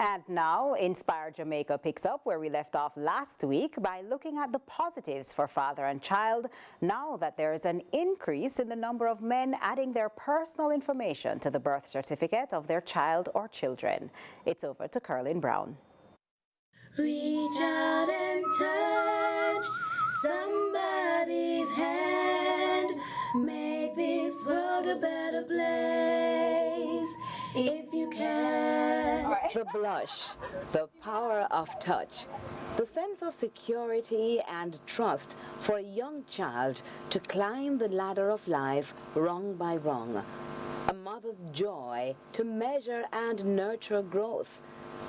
And now, Inspire Jamaica picks up where we left off last week by looking at the positives for father and child now that there is an increase in the number of men adding their personal information to the birth certificate of their child or children. It's over to Curlin Brown. Reach out and touch somebody's hand. Make this world a better place if you can. The blush, the power of touch, the sense of security and trust for a young child to climb the ladder of life rung by rung. A mother's joy to measure and nurture growth.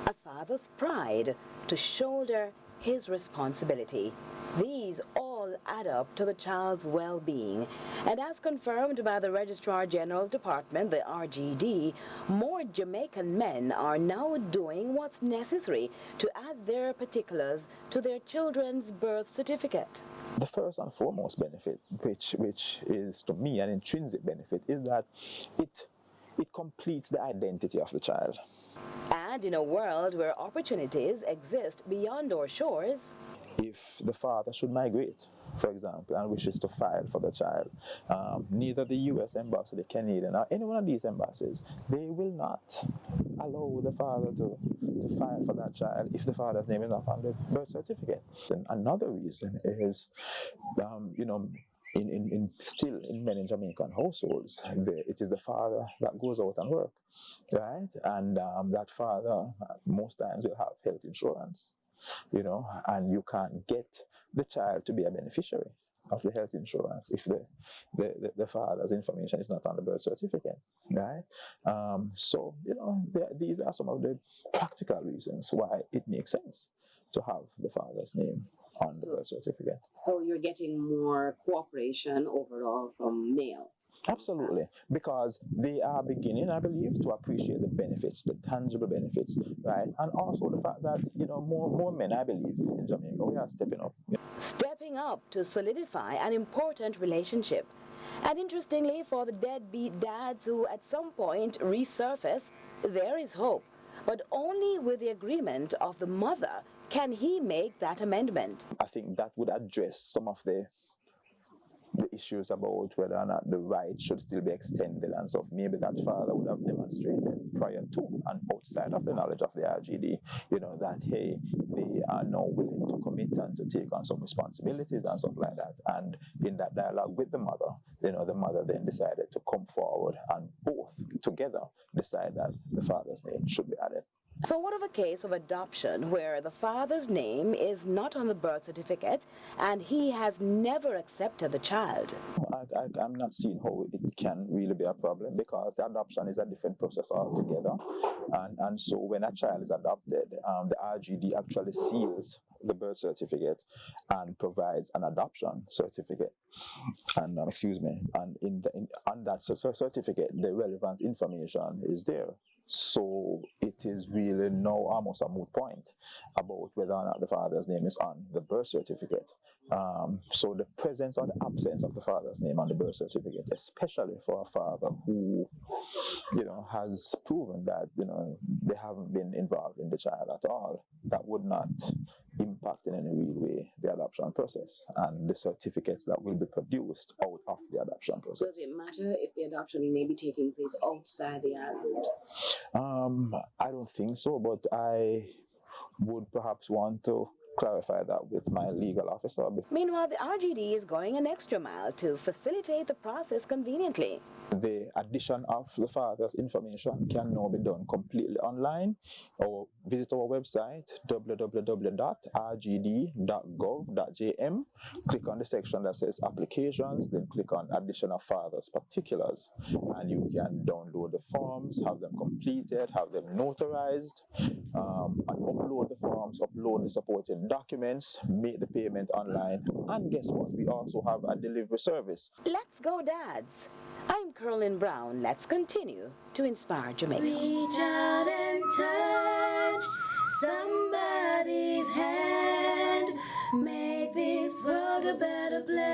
A father's pride to shoulder his responsibility. These all add up to the child's well-being. And as confirmed by the Registrar General's Department, the RGD, more Jamaican men are now doing what's necessary to add their particulars to their children's birth certificate. The first and foremost benefit, which is to me an intrinsic benefit, is that it completes the identity of the child. And in a world where opportunities exist beyond our shores, if the father should migrate, for example, and wishes to file for the child, neither the U.S. Embassy, the Canadian, or any one of these embassies, they will not allow the father to file for that child if the father's name is not on the birth certificate. And another reason is, still in many Jamaican households, it is the father that goes out and work, right? And that father most times will have health insurance. And you can't get the child to be a beneficiary of the health insurance if the father's information is not on the birth certificate, right? These are some of the practical reasons why it makes sense to have the father's name on the birth certificate. So you're getting more cooperation overall from male? Absolutely, because they are beginning, I believe, to appreciate the benefits, the tangible benefits, right? And also the fact that, more men, I believe, in Jamaica, we are stepping up. Stepping up to solidify an important relationship. And interestingly, for the deadbeat dads who at some point resurface, there is hope. But only with the agreement of the mother can he make that amendment. I think that would address some of the issues about whether or not the right should still be extended and so maybe that father would have demonstrated prior to and outside of the knowledge of the RGD, that, hey, they are now willing to commit and to take on some responsibilities and stuff like that. And in that dialogue with the mother, the mother then decided to come forward and both together decide that the father's name should be added. So what of a case of adoption where the father's name is not on the birth certificate and he has never accepted the child? I'm not seeing how it can really be a problem, because the adoption is a different process altogether. And so when a child is adopted, the RGD actually seals the birth certificate and provides an adoption certificate. And and on that certificate, the relevant information is there. So it is really now almost a moot point about whether or not the father's name is on the birth certificate. So the presence or the absence of the father's name on the birth certificate, especially for a father who, has proven that, they haven't been involved in the child at all, that would not impact in any real way the adoption process and the certificates that will be produced out of the adoption process. Does it matter if the adoption may be taking place outside the island? I don't think so, but I would perhaps want to clarify that with my legal officer. Meanwhile, the RGD is going an extra mile to facilitate the process conveniently. The addition of the father's information can now be done completely online, or visit our website www.rgd.gov.jm, click on the section that says applications, then click on addition of father's particulars, and you can download the forms, have them completed, have them notarized, and upload the forms, upload the supporting documents, make the payment online, and guess what? We also have a delivery service. Let's go, dads. I'm Curlin Brown. Let's continue to inspire Jamaica. Reach out and touch somebody's hand. Make this world a better place.